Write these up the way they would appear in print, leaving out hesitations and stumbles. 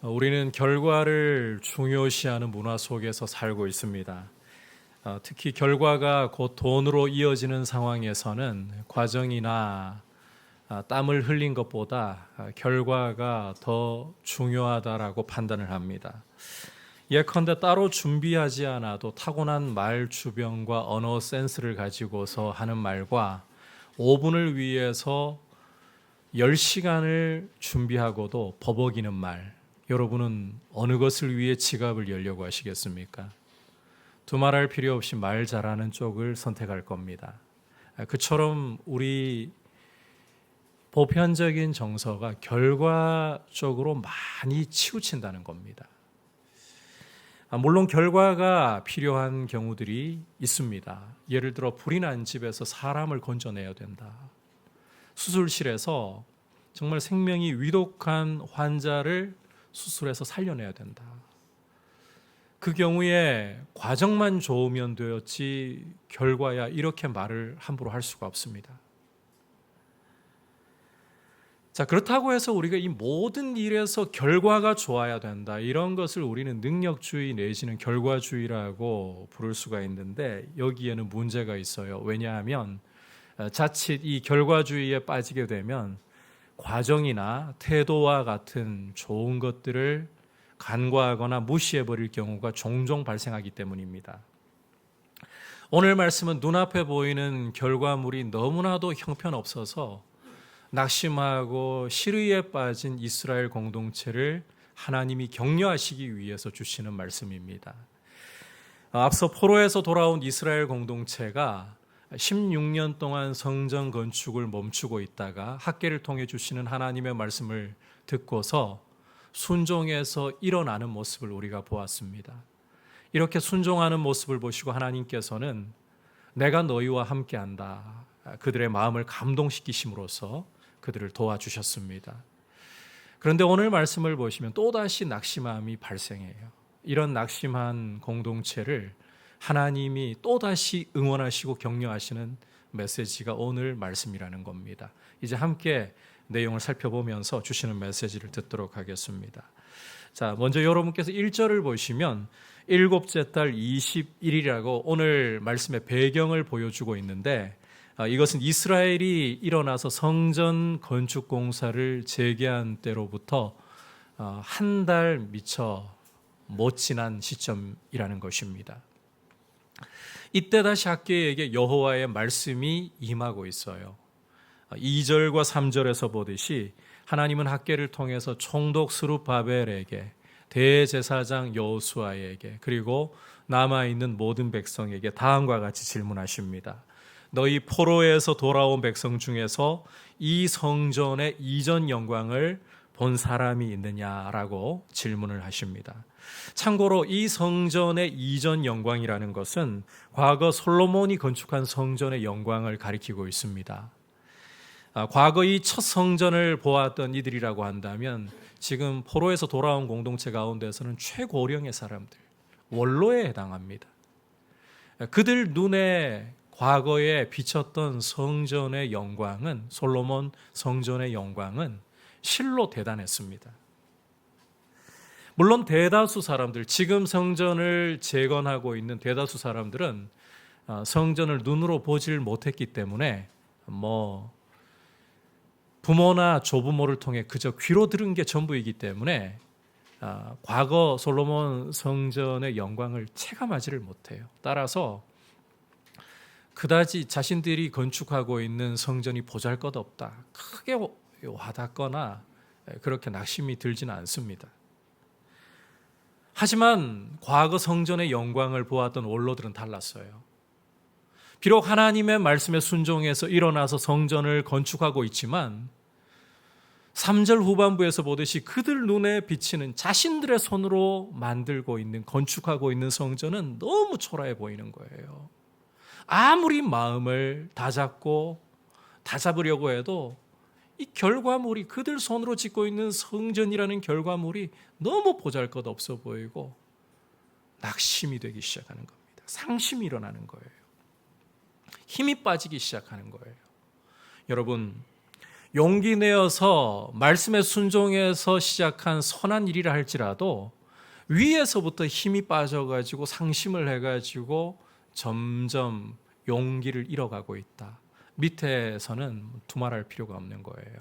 우리는 결과를 중요시하는 문화 속에서 살고 있습니다. 특히 결과가 곧 돈으로 이어지는 상황에서는 과정이나 땀을 흘린 것보다 결과가 더 중요하다라고 판단을 합니다. 예컨대 따로 준비하지 않아도 타고난 말 주변과 언어 센스를 가지고서 하는 말과 5분을 위해서 10시간을 준비하고도 버벅이는 말, 여러분은 어느 것을 위해 지갑을 열려고 하시겠습니까? 두말할 필요 없이 말 잘하는 쪽을 선택할 겁니다. 그처럼 우리 보편적인 정서가 결과 쪽으로 많이 치우친다는 겁니다. 물론 결과가 필요한 경우들이 있습니다. 예를 들어 불이 난 집에서 사람을 건져내야 된다. 수술실에서 정말 생명이 위독한 환자를 수술해서 살려내야 된다. 그 경우에 과정만 좋으면 되었지 결과야 이렇게 말을 함부로 할 수가 없습니다. 자, 그렇다고 해서 우리가 이 모든 일에서 결과가 좋아야 된다. 이런 것을 우리는 능력주의 내지는 결과주의라고 부를 수가 있는데 여기에는 문제가 있어요. 왜냐하면 자칫 이 결과주의에 빠지게 되면 과정이나 태도와 같은 좋은 것들을 간과하거나 무시해버릴 경우가 종종 발생하기 때문입니다. 오늘 말씀은 눈앞에 보이는 결과물이 너무나도 형편없어서 낙심하고 실의에 빠진 이스라엘 공동체를 하나님이 격려하시기 위해서 주시는 말씀입니다. 앞서 포로에서 돌아온 이스라엘 공동체가 16년 동안 성전 건축을 멈추고 있다가 학계를 통해 주시는 하나님의 말씀을 듣고서 순종해서 일어나는 모습을 우리가 보았습니다. 이렇게 순종하는 모습을 보시고 하나님께서는 내가 너희와 함께한다. 그들의 마음을 감동시키심으로써 그들을 도와주셨습니다. 그런데 오늘 말씀을 보시면 또다시 낙심함이 발생해요. 이런 낙심한 공동체를 하나님이 또다시 응원하시고 격려하시는 메시지가 오늘 말씀이라는 겁니다. 이제 함께 내용을 살펴보면서 주시는 메시지를 듣도록 하겠습니다. 자, 먼저 여러분께서 1절을 보시면 일곱째 달 20일이라고 오늘 말씀의 배경을 보여주고 있는데 이것은 이스라엘이 일어나서 성전 건축 공사를 재개한 때로부터 한 달 미처 못 지난 시점이라는 것입니다. 이때 다시 학계에게 여호와의 말씀이 임하고 있어요. 2절과 3절에서 보듯이 하나님은 학계를 통해서 총독 스룹바벨에게 대제사장 여호수아에게 그리고 남아있는 모든 백성에게 다음과 같이 질문하십니다. 너희 포로에서 돌아온 백성 중에서 이 성전의 이전 영광을 본 사람이 있느냐라고 질문을 하십니다. 참고로 이 성전의 이전 영광이라는 것은 과거 솔로몬이 건축한 성전의 영광을 가리키고 있습니다. 과거 이 첫 성전을 보았던 이들이라고 한다면 지금 포로에서 돌아온 공동체 가운데서는 최고령의 사람들, 원로에 해당합니다. 그들 눈에 과거에 비쳤던 성전의 영광은, 솔로몬 성전의 영광은 실로 대단했습니다. 물론 대다수 사람들, 지금 성전을 재건하고 있는 대다수 사람들은 성전을 눈으로 보질 못했기 때문에 부모나 조부모를 통해 그저 귀로 들은 게 전부이기 때문에 과거 솔로몬 성전의 영광을 체감하지를 못해요. 따라서 그다지 자신들이 건축하고 있는 성전이 보잘것없다, 크게 와닿거나 그렇게 낙심이 들지는 않습니다. 하지만 과거 성전의 영광을 보았던 원로들은 달랐어요. 비록 하나님의 말씀에 순종해서 일어나서 성전을 건축하고 있지만 3절 후반부에서 보듯이 그들 눈에 비치는 자신들의 손으로 만들고 있는, 건축하고 있는 성전은 너무 초라해 보이는 거예요. 아무리 마음을 다잡으려고 해도 이 결과물이, 그들 손으로 짓고 있는 성전이라는 결과물이 너무 보잘것없어 보이고 낙심이 되기 시작하는 겁니다. 상심이 일어나는 거예요. 힘이 빠지기 시작하는 거예요. 여러분, 용기 내어서 말씀에 순종해서 시작한 선한 일이라 할지라도 위에서부터 힘이 빠져가지고 상심을 해가지고 점점 용기를 잃어가고 있다. 밑에서는 두말할 필요가 없는 거예요.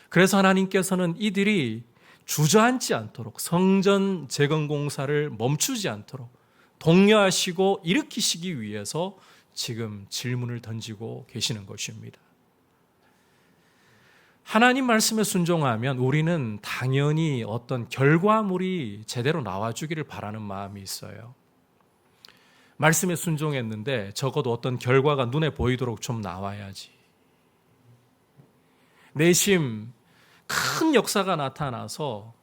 그래서 하나님께서는 이들이 주저앉지 않도록 성전 재건 공사를 멈추지 않도록 독려하시고 일으키시기 위해서 지금 질문을 던지고 계시는 것입니다. 하나님 말씀에 순종하면 우리는 당연히 어떤 결과물이 제대로 나와주기를 바라는 마음이 있어요. 말씀에 순종했는데 적어도 어떤 결과가 눈에 보이도록 좀 나와야지. 내심 큰 역사가 나타나서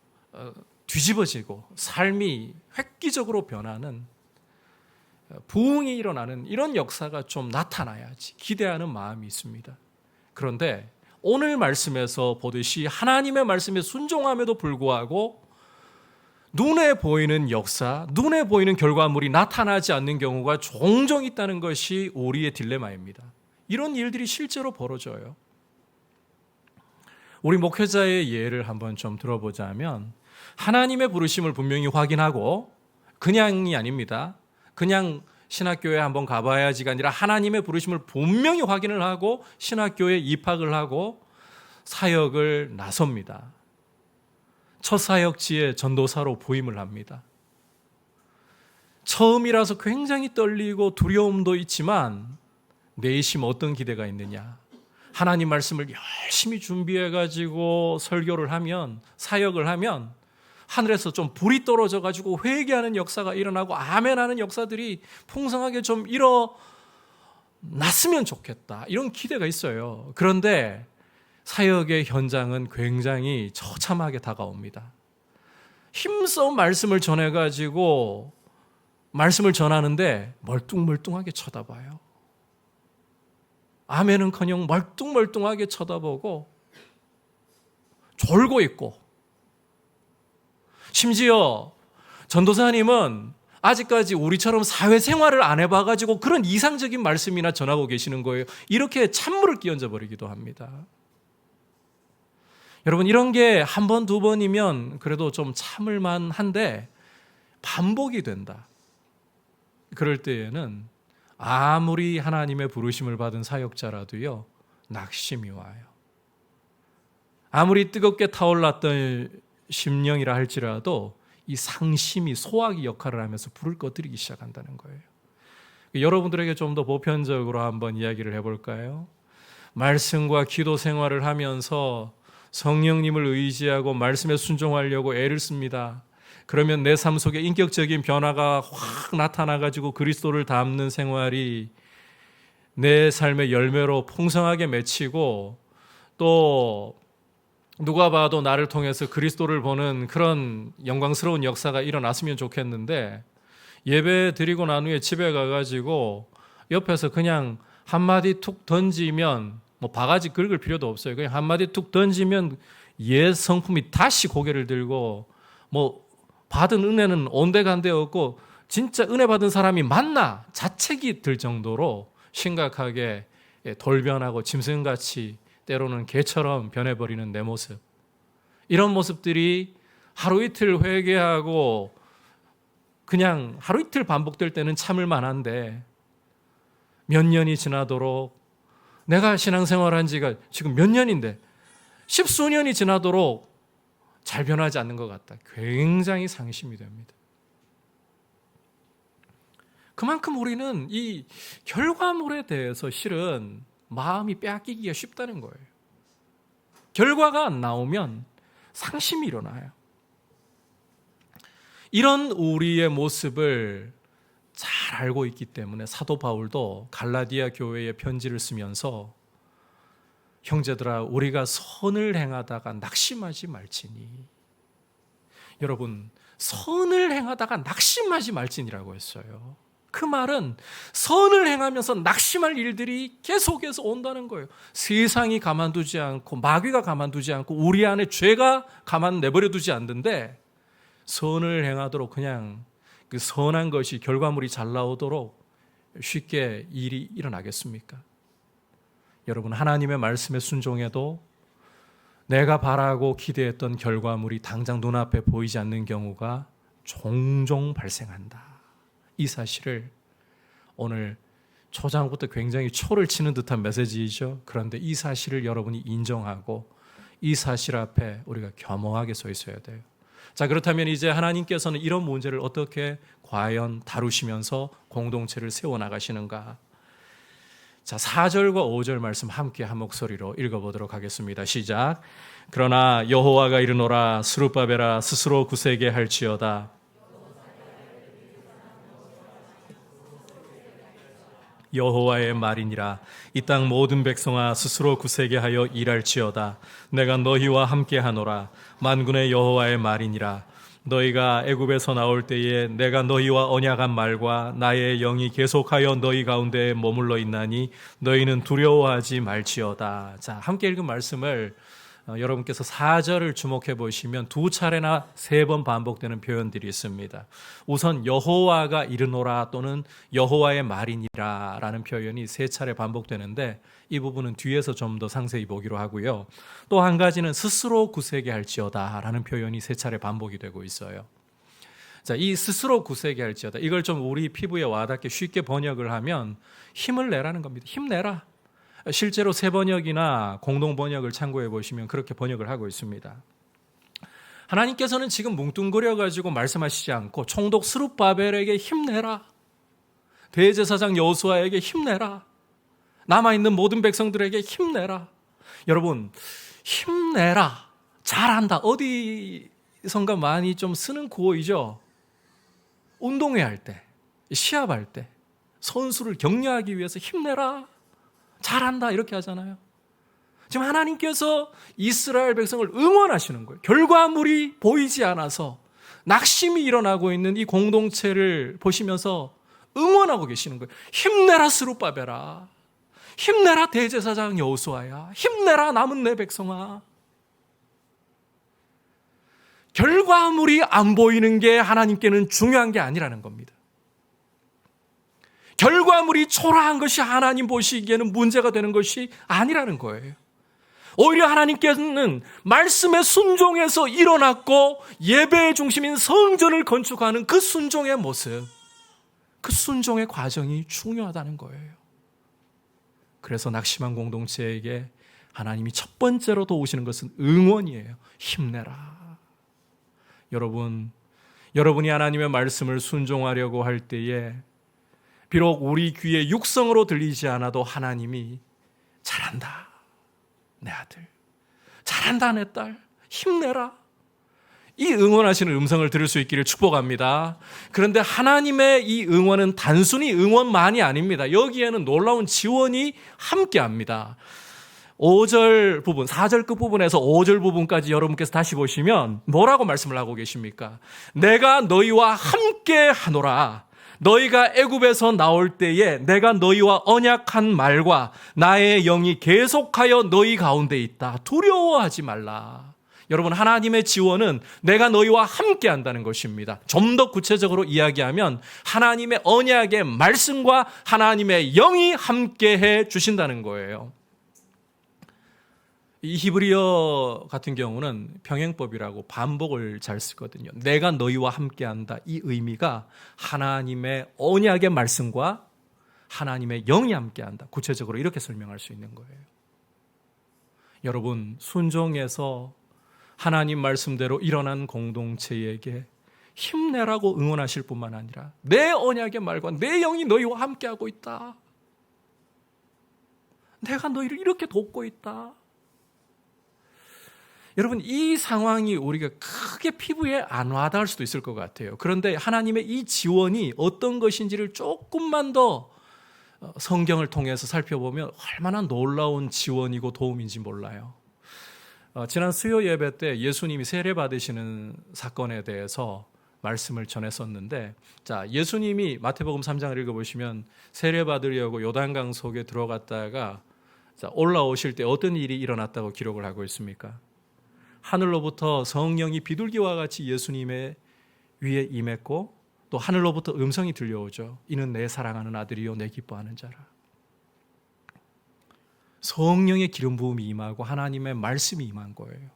뒤집어지고 삶이 획기적으로 변하는, 부흥이 일어나는 이런 역사가 좀 나타나야지 기대하는 마음이 있습니다. 그런데 오늘 말씀에서 보듯이 하나님의 말씀에 순종함에도 불구하고 눈에 보이는 역사, 눈에 보이는 결과물이 나타나지 않는 경우가 종종 있다는 것이 우리의 딜레마입니다. 이런 일들이 실제로 벌어져요. 우리 목회자의 예를 한번 좀 들어보자면, 하나님의 부르심을 분명히 확인하고, 그냥이 아닙니다. 그냥 신학교에 한번 가봐야지가 아니라 하나님의 부르심을 분명히 확인을 하고 신학교에 입학을 하고 사역을 나섭니다. 첫 사역지에 전도사로 부임을 합니다. 처음이라서 굉장히 떨리고 두려움도 있지만 내심 어떤 기대가 있느냐. 하나님 말씀을 열심히 준비해가지고 설교를 하면, 사역을 하면 하늘에서 좀 불이 떨어져가지고 회개하는 역사가 일어나고 아멘하는 역사들이 풍성하게 좀 일어났으면 좋겠다. 이런 기대가 있어요. 그런데 사역의 현장은 굉장히 처참하게 다가옵니다. 힘써 말씀을 전해가지고 말씀을 전하는데 멀뚱멀뚱하게 쳐다봐요. 아멘은커녕 멀뚱멀뚱하게 쳐다보고 졸고 있고, 심지어 전도사님은 아직까지 우리처럼 사회생활을 안 해봐가지고 그런 이상적인 말씀이나 전하고 계시는 거예요. 이렇게 찬물을 끼얹어 버리기도 합니다. 여러분, 이런 게 한 번, 두 번이면 그래도 좀 참을만 한데 반복이 된다. 그럴 때에는 아무리 하나님의 부르심을 받은 사역자라도요, 낙심이 와요. 아무리 뜨겁게 타올랐던 심령이라 할지라도 이 상심이 소화기 역할을 하면서 불을 꺼뜨리기 시작한다는 거예요. 여러분들에게 좀 더 보편적으로 한번 이야기를 해볼까요? 말씀과 기도 생활을 하면서 성령님을 의지하고 말씀에 순종하려고 애를 씁니다. 그러면 내 삶 속에 인격적인 변화가 확 나타나가지고 그리스도를 닮는 생활이 내 삶의 열매로 풍성하게 맺히고, 또 누가 봐도 나를 통해서 그리스도를 보는 그런 영광스러운 역사가 일어났으면 좋겠는데, 예배 드리고 난 후에 집에 가가지고 옆에서 그냥 한마디 툭 던지면, 뭐 바가지 긁을 필요도 없어요. 그냥 한마디 툭 던지면 옛 성품이 다시 고개를 들고, 뭐 받은 은혜는 온데간데 없고 진짜 은혜 받은 사람이 맞나 자책이 들 정도로 심각하게 돌변하고 짐승같이 때로는 개처럼 변해버리는 내 모습, 이런 모습들이 하루 이틀 회개하고 그냥 하루 이틀 반복될 때는 참을 만한데, 몇 년이 지나도록, 내가 신앙생활한 지가 지금 몇 년인데 10수년이 지나도록 잘 변하지 않는 것 같다. 굉장히 상심이 됩니다. 그만큼 우리는 이 결과물에 대해서 실은 마음이 빼앗기기가 쉽다는 거예요. 결과가 안 나오면 상심이 일어나요. 이런 우리의 모습을 잘 알고 있기 때문에 사도 바울도 갈라디아 교회에 편지를 쓰면서, 형제들아 우리가 선을 행하다가 낙심하지 말지니. 여러분, 선을 행하다가 낙심하지 말지니라고 했어요. 그 말은 선을 행하면서 낙심할 일들이 계속해서 온다는 거예요. 세상이 가만두지 않고, 마귀가 가만두지 않고, 우리 안에 죄가 가만 내버려두지 않는데, 선을 행하도록 그냥 그 선한 것이 결과물이 잘 나오도록 쉽게 일이 일어나겠습니까? 여러분, 하나님의 말씀에 순종해도 내가 바라고 기대했던 결과물이 당장 눈앞에 보이지 않는 경우가 종종 발생한다. 이 사실을 오늘 초장부터 굉장히 초를 치는 듯한 메시지이죠. 그런데 이 사실을 여러분이 인정하고 이 사실 앞에 우리가 겸허하게 서 있어야 돼요. 자, 그렇다면 이제 하나님께서는 이런 문제를 어떻게 과연 다루시면서 공동체를 세워나가시는가? 자, 4절과 5절 말씀 함께 한 목소리로 읽어보도록 하겠습니다. 시작. 그러나 여호와가 이르노라 스룹바벨아 스스로 굳세게 할지어다. 여호와의 말이니라. 이 땅 모든 백성아 스스로 굳세게 하여 일할지어다. 내가 너희와 함께하노라. 만군의 여호와의 말이니라. 너희가 애굽에서 나올 때에 내가 너희와 언약한 말과 나의 영이 계속하여 너희 가운데 머물러 있나니 너희는 두려워하지 말지어다. 자, 함께 읽은 말씀을 여러분께서 4절을 주목해 보시면 두 차례나 3번 반복되는 표현들이 있습니다. 우선 여호와가 이르노라 또는 여호와의 말이니라 라는 표현이 3차례 반복되는데 이 부분은 뒤에서 좀 더 상세히 보기로 하고요. 또 한 가지는 스스로 굳세게 할지어다 라는 표현이 3차례 반복이 되고 있어요. 자, 이 스스로 굳세게 할지어다, 이걸 좀 우리 피부에 와닿게 쉽게 번역을 하면 힘을 내라는 겁니다. 힘내라. 실제로 새 번역이나 공동 번역을 참고해 보시면 그렇게 번역을 하고 있습니다. 하나님께서는 지금 뭉뚱그려 가지고 말씀하시지 않고 총독 스룹바벨에게 힘내라, 대제사장 여호수아에게 힘내라, 남아있는 모든 백성들에게 힘내라. 여러분, 힘내라, 잘한다, 어디선가 많이 좀 쓰는 구호이죠. 운동회 할 때, 시합할 때 선수를 격려하기 위해서 힘내라, 잘한다 이렇게 하잖아요. 지금 하나님께서 이스라엘 백성을 응원하시는 거예요. 결과물이 보이지 않아서 낙심이 일어나고 있는 이 공동체를 보시면서 응원하고 계시는 거예요. 힘내라 스룹바벨아, 힘내라 대제사장 여호수아야, 힘내라 남은 내 백성아. 결과물이 안 보이는 게 하나님께는 중요한 게 아니라는 겁니다. 결과물이 초라한 것이 하나님 보시기에는 문제가 되는 것이 아니라는 거예요. 오히려 하나님께서는 말씀에 순종해서 일어났고 예배의 중심인 성전을 건축하는 그 순종의 모습, 그 순종의 과정이 중요하다는 거예요. 그래서 낙심한 공동체에게 하나님이 첫 번째로 도우시는 것은 응원이에요. 힘내라. 여러분이 하나님의 말씀을 순종하려고 할 때에 비록 우리 귀에 육성으로 들리지 않아도 하나님이 잘한다 내 아들, 잘한다 내 딸, 힘내라, 이 응원하시는 음성을 들을 수 있기를 축복합니다. 그런데 하나님의 이 응원은 단순히 응원만이 아닙니다. 여기에는 놀라운 지원이 함께합니다. 5절 부분, 4절 끝부분에서 5절 부분까지 여러분께서 다시 보시면 뭐라고 말씀을 하고 계십니까? 내가 너희와 함께 하노라. 너희가 애굽에서 나올 때에 내가 너희와 언약한 말과 나의 영이 계속하여 너희 가운데 있다. 두려워하지 말라. 여러분, 하나님의 지원은 내가 너희와 함께 한다는 것입니다. 좀 더 구체적으로 이야기하면 하나님의 언약의 말씀과 하나님의 영이 함께해 주신다는 거예요. 이 히브리어 같은 경우는 병행법이라고 반복을 잘 쓰거든요. 내가 너희와 함께한다, 이 의미가 하나님의 언약의 말씀과 하나님의 영이 함께한다, 구체적으로 이렇게 설명할 수 있는 거예요. 여러분, 순종해서 하나님 말씀대로 일어난 공동체에게 힘내라고 응원하실 뿐만 아니라 내 언약의 말과 내 영이 너희와 함께하고 있다, 내가 너희를 이렇게 돕고 있다. 여러분, 이 상황이 우리가 크게 피부에 안 와닿을 수도 있을 것 같아요. 그런데 하나님의 이 지원이 어떤 것인지를 조금만 더 성경을 통해서 살펴보면 얼마나 놀라운 지원이고 도움인지 몰라요. 지난 수요 예배 때 예수님이 세례 받으시는 사건에 대해서 말씀을 전했었는데, 자, 예수님이 마태복음 3장을 읽어보시면 세례 받으려고 요단강 속에 들어갔다가 올라오실 때 어떤 일이 일어났다고 기록을 하고 있습니까? 하늘로부터 성령이 비둘기와 같이 예수님의 위에 임했고 또 하늘로부터 음성이 들려오죠. 이는 내 사랑하는 아들이요 내 기뻐하는 자라. 성령의 기름 부음이 임하고 하나님의 말씀이 임한 거예요.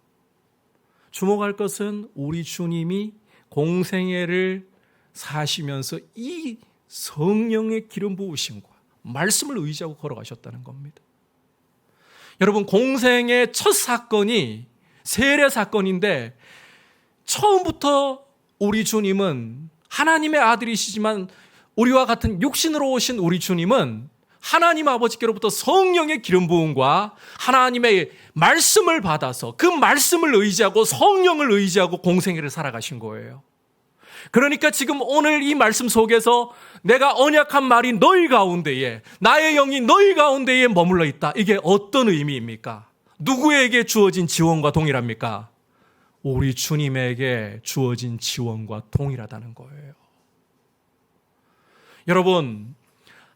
주목할 것은 우리 주님이 공생애를 사시면서 이 성령의 기름 부으심과 말씀을 의지하고 걸어가셨다는 겁니다. 여러분, 공생의 첫 사건이 세례 사건인데 처음부터 우리 주님은 하나님의 아들이시지만 우리와 같은 육신으로 오신 우리 주님은 하나님 아버지께로부터 성령의 기름 부음과 하나님의 말씀을 받아서 그 말씀을 의지하고 성령을 의지하고 공생애를 살아가신 거예요. 그러니까 지금 오늘 이 말씀 속에서 내가 언약한 말이 너희 가운데에, 나의 영이 너희 가운데에 머물러 있다. 이게 어떤 의미입니까? 누구에게 주어진 지원과 동일합니까? 우리 주님에게 주어진 지원과 동일하다는 거예요. 여러분,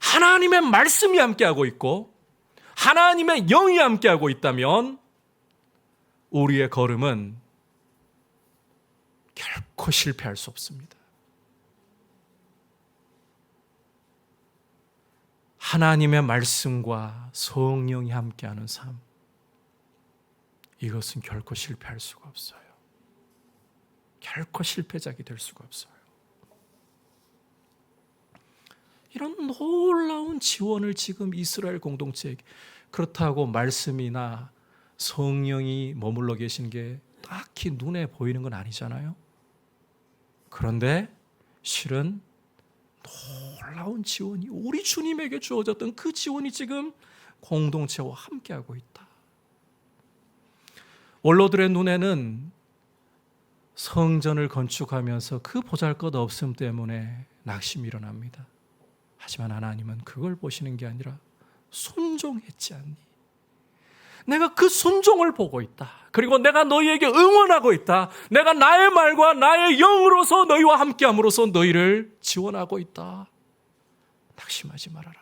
하나님의 말씀이 함께하고 있고 하나님의 영이 함께하고 있다면 우리의 걸음은 결코 실패할 수 없습니다. 하나님의 말씀과 성령이 함께하는 삶, 이것은 결코 실패할 수가 없어요. 결코 실패작이 될 수가 없어요. 이런 놀라운 지원을 지금 이스라엘 공동체에게, 그렇다고 말씀이나 성령이 머물러 계신 게 딱히 눈에 보이는 건 아니잖아요. 그런데 실은 놀라운 지원이 우리 주님에게 주어졌던 그 지원이 지금 공동체와 함께하고 있다. 원로들의 눈에는 성전을 건축하면서 그 보잘것없음 때문에 낙심이 일어납니다. 하지만 하나님은 그걸 보시는 게 아니라 순종했지 않니? 내가 그 순종을 보고 있다. 그리고 내가 너희에게 응원하고 있다. 내가 나의 말과 나의 영으로서 너희와 함께함으로써 너희를 지원하고 있다. 낙심하지 말아라.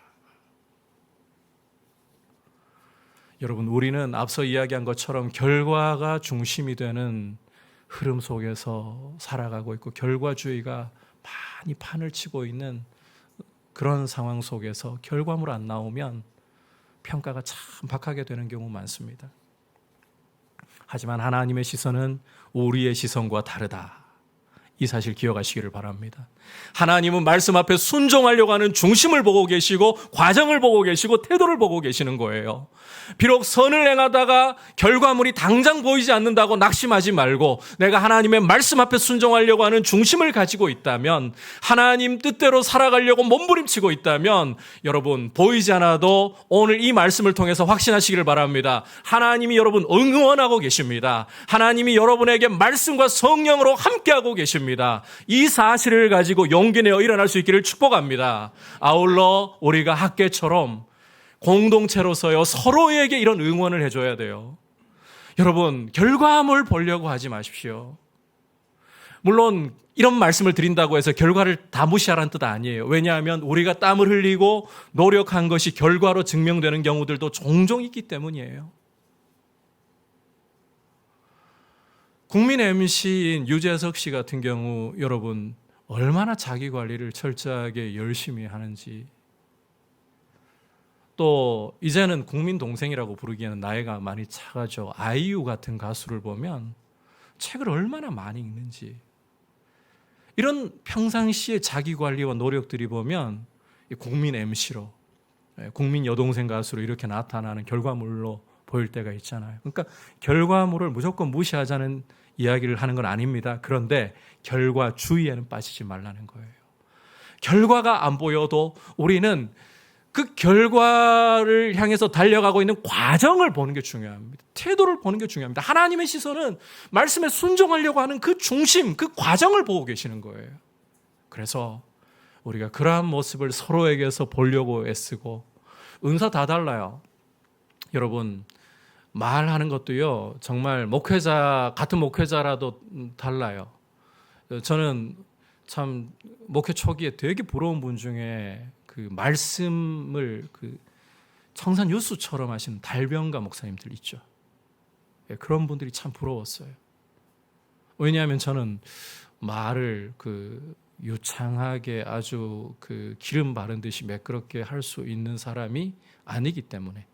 여러분, 우리는 앞서 이야기한 것처럼 결과가 중심이 되는 흐름 속에서 살아가고 있고 결과주의가 많이 판을 치고 있는 그런 상황 속에서 결과물 안 나오면 평가가 참 박하게 되는 경우 많습니다. 하지만 하나님의 시선은 우리의 시선과 다르다. 이 사실 기억하시기를 바랍니다. 하나님은 말씀 앞에 순종하려고 하는 중심을 보고 계시고 과정을 보고 계시고 태도를 보고 계시는 거예요. 비록 선을 행하다가 결과물이 당장 보이지 않는다고 낙심하지 말고 내가 하나님의 말씀 앞에 순종하려고 하는 중심을 가지고 있다면, 하나님 뜻대로 살아가려고 몸부림치고 있다면 여러분, 보이지 않아도 오늘 이 말씀을 통해서 확신하시기를 바랍니다. 하나님이 여러분 응원하고 계십니다. 하나님이 여러분에게 말씀과 성령으로 함께하고 계십니다. 이 사실을 가지고 용기 내어 일어날 수 있기를 축복합니다. 아울러 우리가 학계처럼 공동체로서요, 서로에게 이런 응원을 해줘야 돼요. 여러분, 결과물 보려고 하지 마십시오. 물론 이런 말씀을 드린다고 해서 결과를 다 무시하라는 뜻 아니에요. 왜냐하면 우리가 땀을 흘리고 노력한 것이 결과로 증명되는 경우들도 종종 있기 때문이에요. 국민 MC인 유재석 씨 같은 경우 여러분 얼마나 자기 관리를 철저하게 열심히 하는지, 또 이제는 국민 동생이라고 부르기에는 나이가 많이 차가죠. 아이유 같은 가수를 보면 책을 얼마나 많이 읽는지, 이런 평상시의 자기 관리와 노력들이 보면 국민 MC로, 국민 여동생 가수로 이렇게 나타나는 결과물로 보일 때가 있잖아요. 그러니까 결과물을 무조건 무시하자는 이야기를 하는 건 아닙니다. 그런데 결과주의에는 빠지지 말라는 거예요. 결과가 안 보여도 우리는 그 결과를 향해서 달려가고 있는 과정을 보는 게 중요합니다. 태도를 보는 게 중요합니다. 하나님의 시선은 말씀에 순종하려고 하는 그 중심, 그 과정을 보고 계시는 거예요. 그래서 우리가 그러한 모습을 서로에게서 보려고 애쓰고, 은사 다 달라요. 여러분, 말하는 것도요, 정말 같은 목회자라도 달라요. 저는 참 목회 초기에 되게 부러운 분 중에 그 말씀을 그 청산 유수처럼 하시는 달병가 목사님들 있죠. 그런 분들이 참 부러웠어요. 왜냐하면 저는 말을 그 유창하게 아주 그 기름 바른 듯이 매끄럽게 할 수 있는 사람이 아니기 때문에.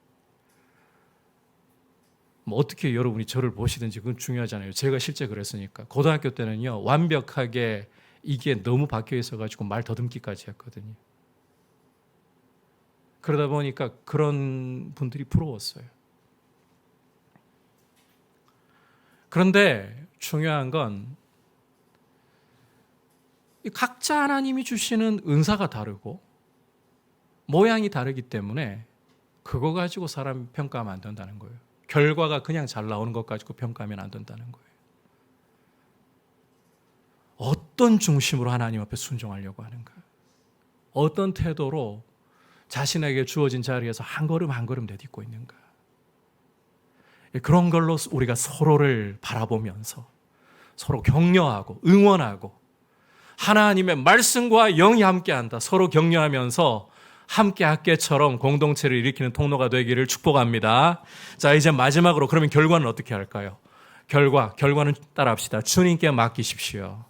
뭐 어떻게 여러분이 저를 보시든지 그건 중요하잖아요. 제가 실제 그랬으니까. 고등학교 때는요, 완벽하게 이게 너무 박혀 있어가지고 말 더듬기까지 했거든요. 그러다 보니까 그런 분들이 부러웠어요. 그런데 중요한 건 각자 하나님이 주시는 은사가 다르고 모양이 다르기 때문에 그거 가지고 사람 평가하면 안 된다는 거예요. 결과가 그냥 잘 나오는 것 가지고 평가하면 안 된다는 거예요. 어떤 중심으로 하나님 앞에 순종하려고 하는가? 어떤 태도로 자신에게 주어진 자리에서 한 걸음 한 걸음 내딛고 있는가? 그런 걸로 우리가 서로를 바라보면서 서로 격려하고 응원하고 하나님의 말씀과 영이 함께한다. 서로 격려하면서 함께 학계처럼 공동체를 일으키는 통로가 되기를 축복합니다. 자, 이제 마지막으로 그러면 결과는 어떻게 할까요? 결과는 따라합시다. 주님께 맡기십시오.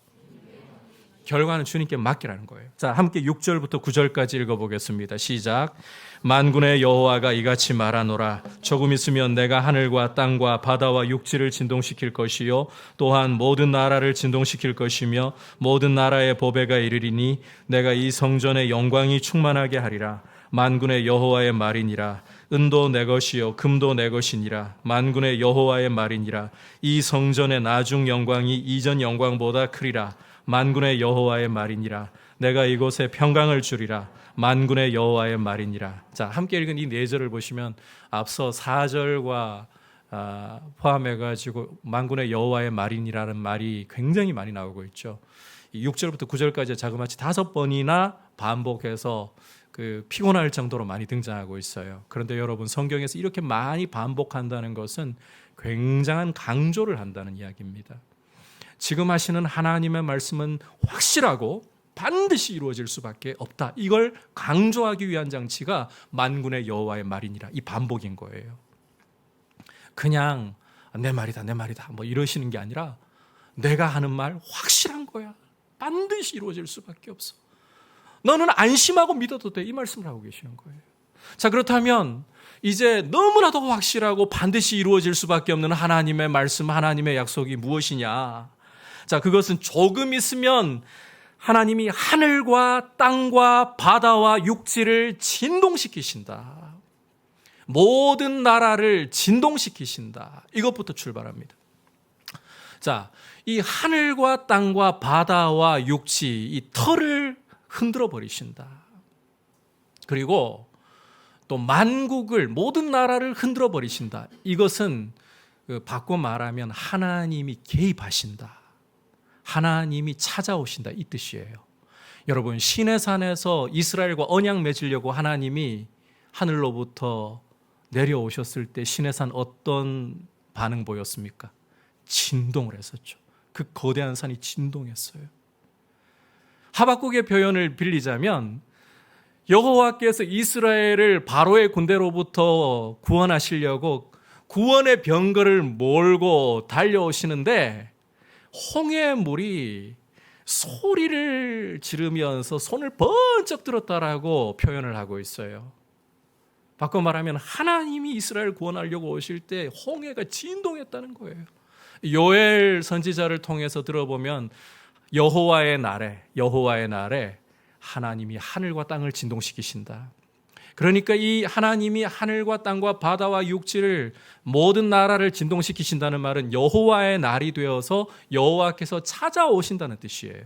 결과는 주님께 맡기라는 거예요. 자, 함께 6절부터 9절까지 읽어보겠습니다. 시작. 만군의 여호와가 이같이 말하노라. 조금 있으면 내가 하늘과 땅과 바다와 육지를 진동시킬 것이요 또한 모든 나라를 진동시킬 것이며 모든 나라의 보배가 이르리니 내가 이 성전의 영광이 충만하게 하리라. 만군의 여호와의 말이니라. 은도 내 것이요 금도 내 것이니라. 만군의 여호와의 말이니라. 이 성전의 나중 영광이 이전 영광보다 크리라. 만군의 여호와의 말이니라. 내가 이곳에 평강을 주리라. 만군의 여호와의 말이니라. 자, 함께 읽은 이 4절을 보시면 앞서 4절과 포함해가지고 만군의 여호와의 말이니라는 말이 굉장히 많이 나오고 있죠. 6절부터 9절까지 자그마치 5번이나 반복해서 피곤할 정도로 많이 등장하고 있어요. 그런데 여러분, 성경에서 이렇게 많이 반복한다는 것은 굉장한 강조를 한다는 이야기입니다. 지금 하시는 하나님의 말씀은 확실하고 반드시 이루어질 수밖에 없다. 이걸 강조하기 위한 장치가 만군의 여호와의 말이니라. 이 반복인 거예요. 그냥 내 말이다 뭐 이러시는 게 아니라 내가 하는 말 확실한 거야. 반드시 이루어질 수밖에 없어. 너는 안심하고 믿어도 돼. 이 말씀을 하고 계시는 거예요. 자, 그렇다면 이제 너무나도 확실하고 반드시 이루어질 수밖에 없는 하나님의 말씀, 하나님의 약속이 무엇이냐? 자, 그것은 조금 있으면 하나님이 하늘과 땅과 바다와 육지를 진동시키신다. 모든 나라를 진동시키신다. 이것부터 출발합니다. 자, 이 하늘과 땅과 바다와 육지, 이 털을 흔들어 버리신다. 그리고 또 만국을, 모든 나라를 흔들어 버리신다. 이것은 바꿔 말하면 하나님이 개입하신다. 하나님이 찾아오신다, 이 뜻이에요. 여러분, 시내산에서 이스라엘과 언약 맺으려고 하나님이 하늘로부터 내려오셨을 때 시내산 어떤 반응 보였습니까? 진동을 했었죠. 그 거대한 산이 진동했어요. 하박국의 표현을 빌리자면 여호와께서 이스라엘을 바로의 군대로부터 구원하시려고 구원의 병거를 몰고 달려오시는데 홍해의 물이 소리를 지르면서 손을 번쩍 들었다라고 표현을 하고 있어요. 바꿔 말하면 하나님이 이스라엘 구원하려고 오실 때 홍해가 진동했다는 거예요. 요엘 선지자를 통해서 들어보면 여호와의 날에 하나님이 하늘과 땅을 진동시키신다. 그러니까 이 하나님이 하늘과 땅과 바다와 육지를 모든 나라를 진동시키신다는 말은 여호와의 날이 되어서 여호와께서 찾아오신다는 뜻이에요.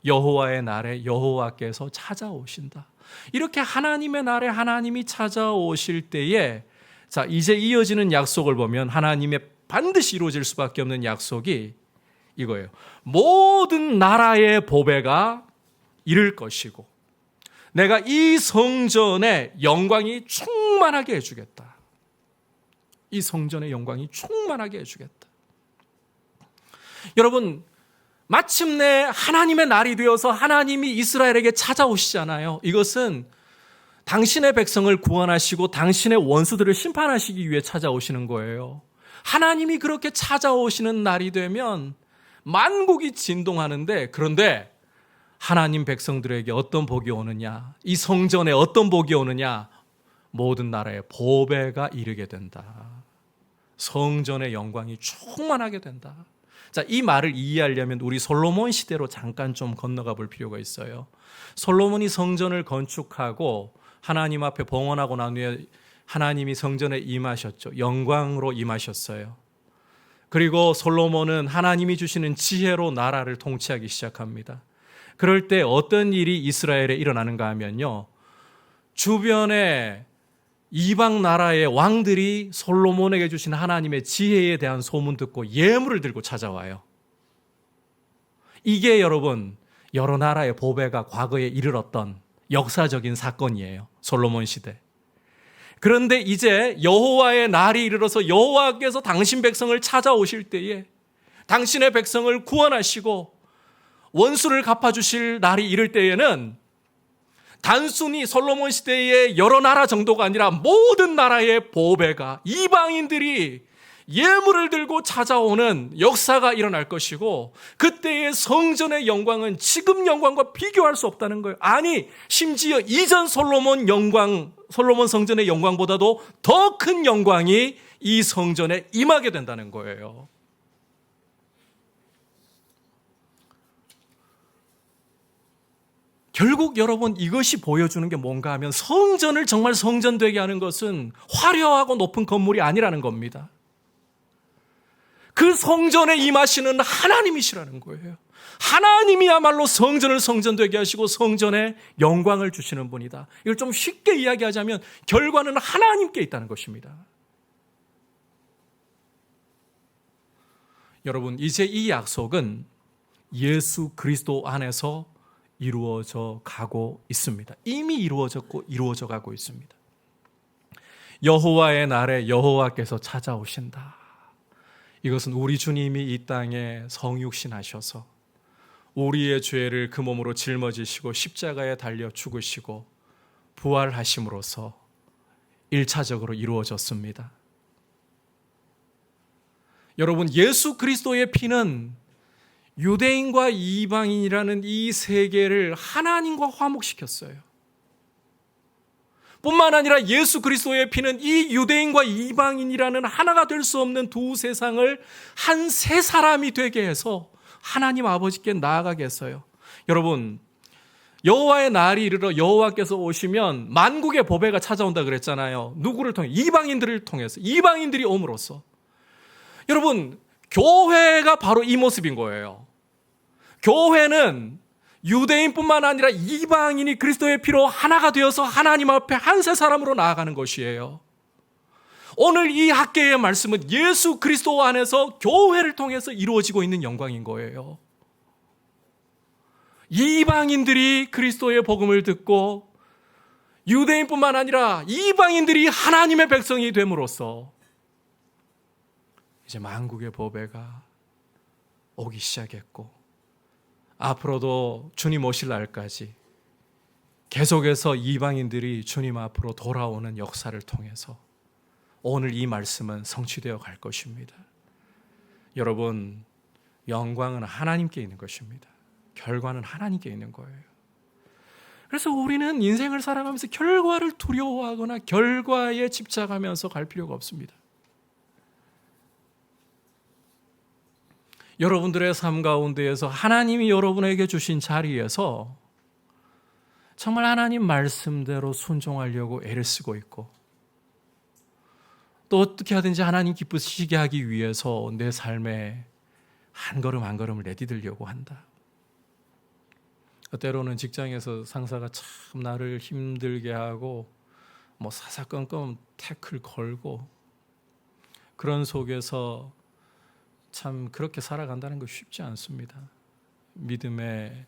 여호와의 날에 여호와께서 찾아오신다. 이렇게 하나님의 날에 하나님이 찾아오실 때에 자, 이제 이어지는 약속을 보면 하나님의 반드시 이루어질 수밖에 없는 약속이 이거예요. 모든 나라의 보배가 이를 것이고 내가 이 성전의 영광이 충만하게 해주겠다. 이 성전의 영광이 충만하게 해주겠다. 여러분, 마침내 하나님의 날이 되어서 하나님이 이스라엘에게 찾아오시잖아요. 이것은 당신의 백성을 구원하시고 당신의 원수들을 심판하시기 위해 찾아오시는 거예요. 하나님이 그렇게 찾아오시는 날이 되면 만국이 진동하는데, 그런데 하나님 백성들에게 어떤 복이 오느냐? 이 성전에 어떤 복이 오느냐? 모든 나라의 보배가 이르게 된다. 성전의 영광이 충만하게 된다. 자, 이 말을 이해하려면 우리 솔로몬 시대로 잠깐 좀 건너가 볼 필요가 있어요. 솔로몬이 성전을 건축하고 하나님 앞에 봉헌하고 난 후에 하나님이 성전에 임하셨죠. 영광으로 임하셨어요. 그리고 솔로몬은 하나님이 주시는 지혜로 나라를 통치하기 시작합니다. 그럴 때 어떤 일이 이스라엘에 일어나는가 하면요, 주변에 이방 나라의 왕들이 솔로몬에게 주신 하나님의 지혜에 대한 소문 듣고 예물을 들고 찾아와요. 이게 여러분 여러 나라의 보배가 과거에 이르렀던 역사적인 사건이에요. 솔로몬 시대. 그런데 이제 여호와의 날이 이르러서 여호와께서 당신 백성을 찾아오실 때에 당신의 백성을 구원하시고 원수를 갚아주실 날이 이를 때에는 단순히 솔로몬 시대의 여러 나라 정도가 아니라 모든 나라의 보배가 이방인들이 예물을 들고 찾아오는 역사가 일어날 것이고, 그때의 성전의 영광은 지금 영광과 비교할 수 없다는 거예요. 아니, 심지어 이전 솔로몬 성전의 영광보다도 더 큰 영광이 이 성전에 임하게 된다는 거예요. 결국 여러분 이것이 보여주는 게 뭔가 하면 성전을 정말 성전되게 하는 것은 화려하고 높은 건물이 아니라는 겁니다. 그 성전에 임하시는 하나님이시라는 거예요. 하나님이야말로 성전을 성전되게 하시고 성전에 영광을 주시는 분이다. 이걸 좀 쉽게 이야기하자면 결과는 하나님께 있다는 것입니다. 여러분, 이제 이 약속은 예수 그리스도 안에서 이루어져 가고 있습니다. 이미 이루어졌고 이루어져 가고 있습니다. 여호와의 날에 여호와께서 찾아오신다. 이것은 우리 주님이 이 땅에 성육신하셔서 우리의 죄를 그 몸으로 짊어지시고 십자가에 달려 죽으시고 부활하심으로써 1차적으로 이루어졌습니다. 여러분, 예수 그리스도의 피는 유대인과 이방인이라는 이 세계를 하나님과 화목시켰어요. 뿐만 아니라 예수 그리스도의 피는 이 유대인과 이방인이라는 하나가 될 수 없는 두 세상을 한 세 사람이 되게 해서 하나님 아버지께 나아가게 했어요. 여러분, 여호와의 날이 이르러 여호와께서 오시면 만국의 보배가 찾아온다 그랬잖아요. 누구를 통해? 이방인들을 통해서. 이방인들이 옴으로써. 여러분, 교회가 바로 이 모습인 거예요. 교회는 유대인뿐만 아니라 이방인이 그리스도의 피로 하나가 되어서 하나님 앞에 한 세 사람으로 나아가는 것이에요. 오늘 이 학계의 말씀은 예수 그리스도 안에서 교회를 통해서 이루어지고 있는 영광인 거예요. 이방인들이 그리스도의 복음을 듣고 유대인뿐만 아니라 이방인들이 하나님의 백성이 됨으로써 이제 만국의 보배가 오기 시작했고, 앞으로도 주님 오실 날까지 계속해서 이방인들이 주님 앞으로 돌아오는 역사를 통해서 오늘 이 말씀은 성취되어 갈 것입니다. 여러분, 영광은 하나님께 있는 것입니다. 결과는 하나님께 있는 거예요. 그래서 우리는 인생을 살아가면서 결과를 두려워하거나 결과에 집착하면서 갈 필요가 없습니다. 여러분들의 삶 가운데에서 하나님이 여러분에게 주신 자리에서 정말 하나님 말씀대로 순종하려고 애를 쓰고 있고, 또 어떻게 하든지 하나님 기쁘시게 하기 위해서 내 삶에 한 걸음 한 걸음을 내디디려고 한다. 때로는 직장에서 상사가 참 나를 힘들게 하고 사사건건 태클 걸고, 그런 속에서 참 그렇게 살아간다는 거 쉽지 않습니다. 믿음에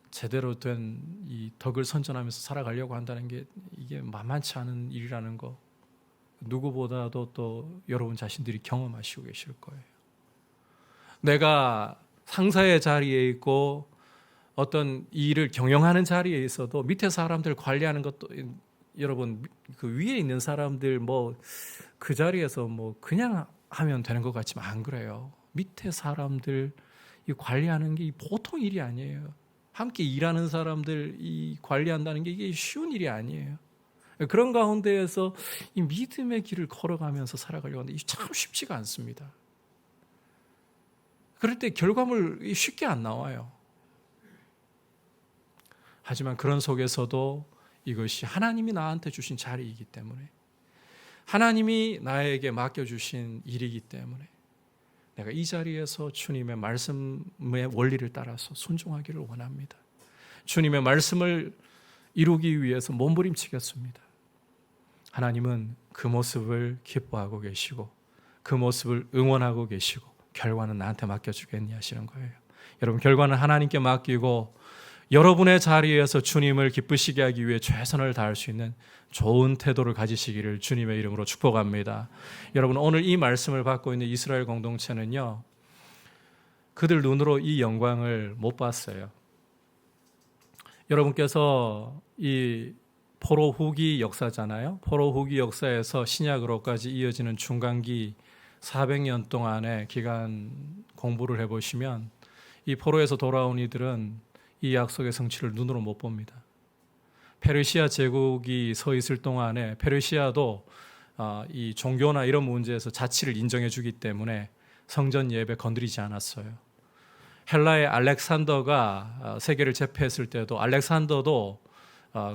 제대로 된 이 덕을 선전하면서 살아가려고 한다는 게 이게 만만치 않은 일이라는 거 누구보다도 또 여러분 자신들이 경험하시고 계실 거예요. 내가 상사의 자리에 있고 어떤 일을 경영하는 자리에 있어도 밑에 사람들 관리하는 것도, 여러분 그 위에 있는 사람들 그 자리에서 그냥 하면 되는 것 같지만 안 그래요. 밑에 사람들 이 관리하는 게 보통 일이 아니에요. 함께 일하는 사람들 이 관리한다는 게 이게 쉬운 일이 아니에요. 그런 가운데에서 이 믿음의 길을 걸어가면서 살아가려고 하는데 참 쉽지가 않습니다. 그럴 때 결과물이 쉽게 안 나와요. 하지만 그런 속에서도 이것이 하나님이 나한테 주신 자리이기 때문에, 하나님이 나에게 맡겨주신 일이기 때문에 내가 이 자리에서 주님의 말씀의 원리를 따라서 순종하기를 원합니다. 주님의 말씀을 이루기 위해서 몸부림치겠습니다. 하나님은 그 모습을 기뻐하고 계시고 그 모습을 응원하고 계시고 결과는 나한테 맡겨주겠니 하시는 거예요. 여러분, 결과는 하나님께 맡기고 여러분의 자리에서 주님을 기쁘시게 하기 위해 최선을 다할 수 있는 좋은 태도를 가지시기를 주님의 이름으로 축복합니다. 여러분, 오늘 이 말씀을 받고 있는 이스라엘 공동체는요, 그들 눈으로 이 영광을 못 봤어요. 여러분께서 이 포로 후기 역사잖아요. 포로 후기 역사에서 신약으로까지 이어지는 중간기 400년 동안의 기간 공부를 해보시면 이 포로에서 돌아온 이들은 이 약속의 성취를 눈으로 못 봅니다. 페르시아 제국이 서 있을 동안에 페르시아도 이 종교나 이런 문제에서 자치를 인정해 주기 때문에 성전 예배 건드리지 않았어요. 헬라의 알렉산더가 세계를 제패했을 때도 알렉산더도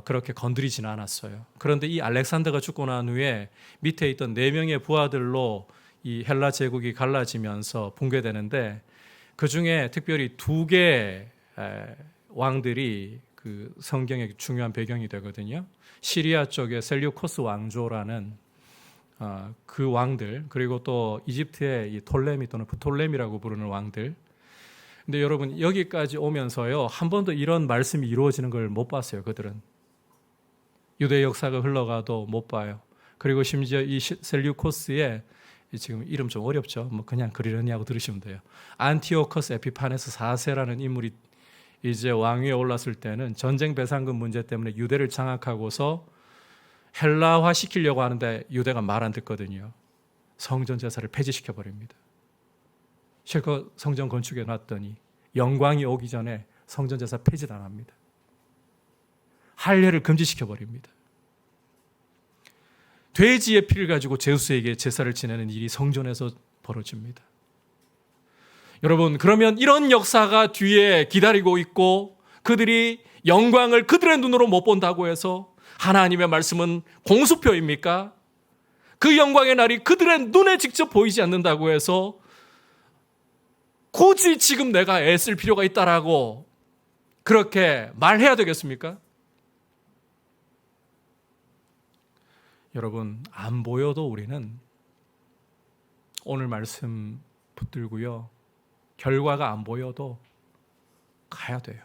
그렇게 건드리지는 않았어요. 그런데 이 알렉산더가 죽고 난 후에 밑에 있던 4명의 부하들로 이 헬라 제국이 갈라지면서 붕괴되는데, 그 중에 특별히 2개 왕들이 그 성경의 중요한 배경이 되거든요. 시리아 쪽의 셀류코스 왕조라는 그 왕들, 그리고 또 이집트의 이 톨레미 또는 프톨레미라고 부르는 왕들. 근데 여러분, 여기까지 오면서요, 한 번도 이런 말씀이 이루어지는 걸 못 봤어요. 그들은 유대 역사가 흘러가도 못 봐요. 그리고 심지어 이 셀류코스에, 지금 이름 좀 어렵죠. 뭐 그냥 그러려니 하고 들으시면 돼요. 안티오커스 에피파네스 4세라는 인물이 이제 왕위에 올랐을 때는 전쟁 배상금 문제 때문에 유대를 장악하고서 헬라화 시키려고 하는데 유대가 말 안 듣거든요. 성전 제사를 폐지시켜 버립니다. 실컷 성전 건축해 놨더니 영광이 오기 전에 성전 제사 폐지도 안 합니다. 할례를 금지시켜 버립니다. 돼지의 피를 가지고 제우스에게 제사를 지내는 일이 성전에서 벌어집니다. 여러분, 그러면 이런 역사가 뒤에 기다리고 있고 그들이 영광을 그들의 눈으로 못 본다고 해서 하나님의 말씀은 공수표입니까? 그 영광의 날이 그들의 눈에 직접 보이지 않는다고 해서 굳이 지금 내가 애쓸 필요가 있다라고 그렇게 말해야 되겠습니까? 여러분, 안 보여도 우리는 오늘 말씀 붙들고요, 결과가 안 보여도 가야 돼요.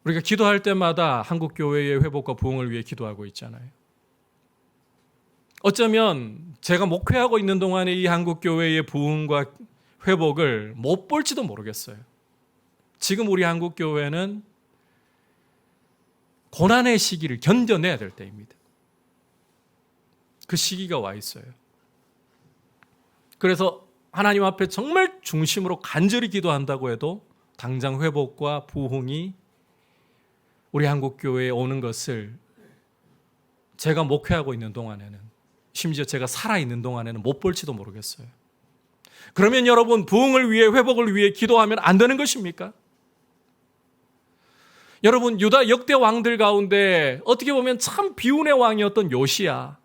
우리가 기도할 때마다 한국교회의 회복과 부흥을 위해 기도하고 있잖아요. 어쩌면 제가 목회하고 있는 동안에 이 한국교회의 부흥과 회복을 못 볼지도 모르겠어요. 지금 우리 한국교회는 고난의 시기를 견뎌내야 될 때입니다. 그 시기가 와 있어요. 그래서 하나님 앞에 정말 중심으로 간절히 기도한다고 해도 당장 회복과 부흥이 우리 한국교회에 오는 것을 제가 목회하고 있는 동안에는, 심지어 제가 살아있는 동안에는 못 볼지도 모르겠어요. 그러면 여러분, 부흥을 위해, 회복을 위해 기도하면 안 되는 것입니까? 여러분, 유다 역대 왕들 가운데 어떻게 보면 참 비운의 왕이었던 요시야.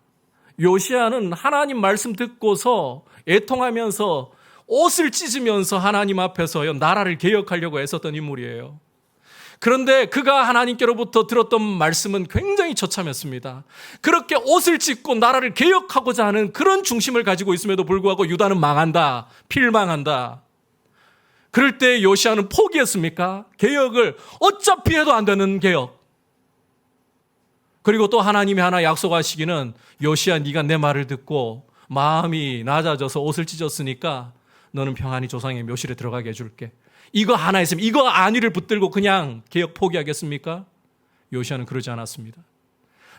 요시야는 하나님 말씀 듣고서 애통하면서 옷을 찢으면서 하나님 앞에서 나라를 개혁하려고 애썼던 인물이에요. 그런데 그가 하나님께로부터 들었던 말씀은 굉장히 처참했습니다. 그렇게 옷을 찢고 나라를 개혁하고자 하는 그런 중심을 가지고 있음에도 불구하고 유다는 망한다, 필망한다. 그럴 때 요시야는 포기했습니까? 개혁을 어차피 해도 안 되는 개혁. 그리고 또 하나님이 하나 약속하시기는, 요시야, 네가 내 말을 듣고 마음이 낮아져서 옷을 찢었으니까 너는 평안히 조상의 묘실에 들어가게 해줄게. 이거 하나 있으면 이거 안위를 붙들고 그냥 개혁 포기하겠습니까? 요시야는 그러지 않았습니다.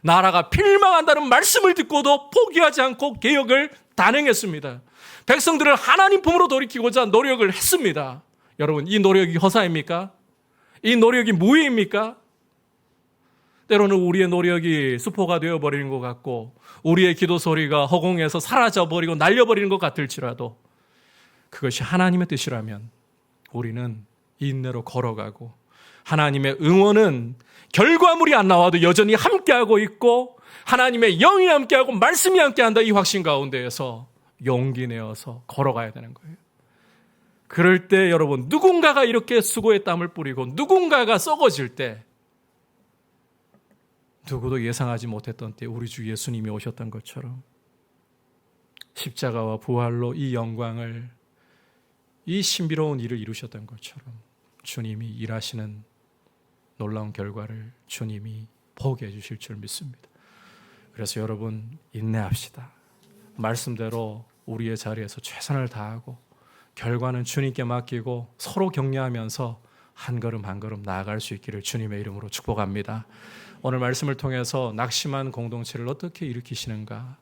나라가 필망한다는 말씀을 듣고도 포기하지 않고 개혁을 단행했습니다. 백성들을 하나님 품으로 돌이키고자 노력을 했습니다. 여러분, 이 노력이 허사입니까? 이 노력이 무의입니까? 때로는 우리의 노력이 수포가 되어버리는 것 같고 우리의 기도 소리가 허공에서 사라져버리고 날려버리는 것 같을지라도 그것이 하나님의 뜻이라면 우리는 인내로 걸어가고 하나님의 응원은 결과물이 안 나와도 여전히 함께하고 있고 하나님의 영이 함께하고 말씀이 함께한다, 이 확신 가운데에서 용기 내어서 걸어가야 되는 거예요. 그럴 때 여러분, 누군가가 이렇게 수고의 땀을 뿌리고 누군가가 썩어질 때 누구도 예상하지 못했던 때 우리 주 예수님이 오셨던 것처럼 십자가와 부활로 이 영광을, 이 신비로운 일을 이루셨던 것처럼 주님이 일하시는 놀라운 결과를 주님이 보게 해주실 줄 믿습니다. 그래서 여러분, 인내합시다. 말씀대로 우리의 자리에서 최선을 다하고 결과는 주님께 맡기고 서로 격려하면서 한 걸음 한 걸음 나아갈 수 있기를 주님의 이름으로 축복합니다. 오늘 말씀을 통해서 낙심한 공동체를 어떻게 일으키시는가?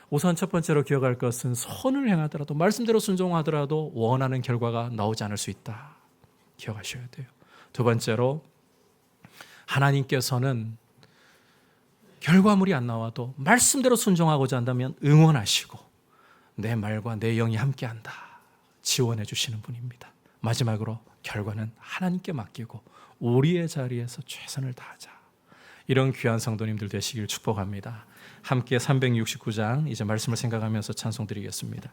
우선 첫 번째로 기억할 것은 선을 행하더라도, 말씀대로 순종하더라도 원하는 결과가 나오지 않을 수 있다. 기억하셔야 돼요. 두 번째로, 하나님께서는 결과물이 안 나와도 말씀대로 순종하고자 한다면 응원하시고 내 말과 내 영이 함께한다, 지원해 주시는 분입니다. 마지막으로 결과는 하나님께 맡기고 우리의 자리에서 최선을 다하자. 이런 귀한 성도님들 되시길 축복합니다. 함께 369장 이제 말씀을 생각하면서 찬송 드리겠습니다.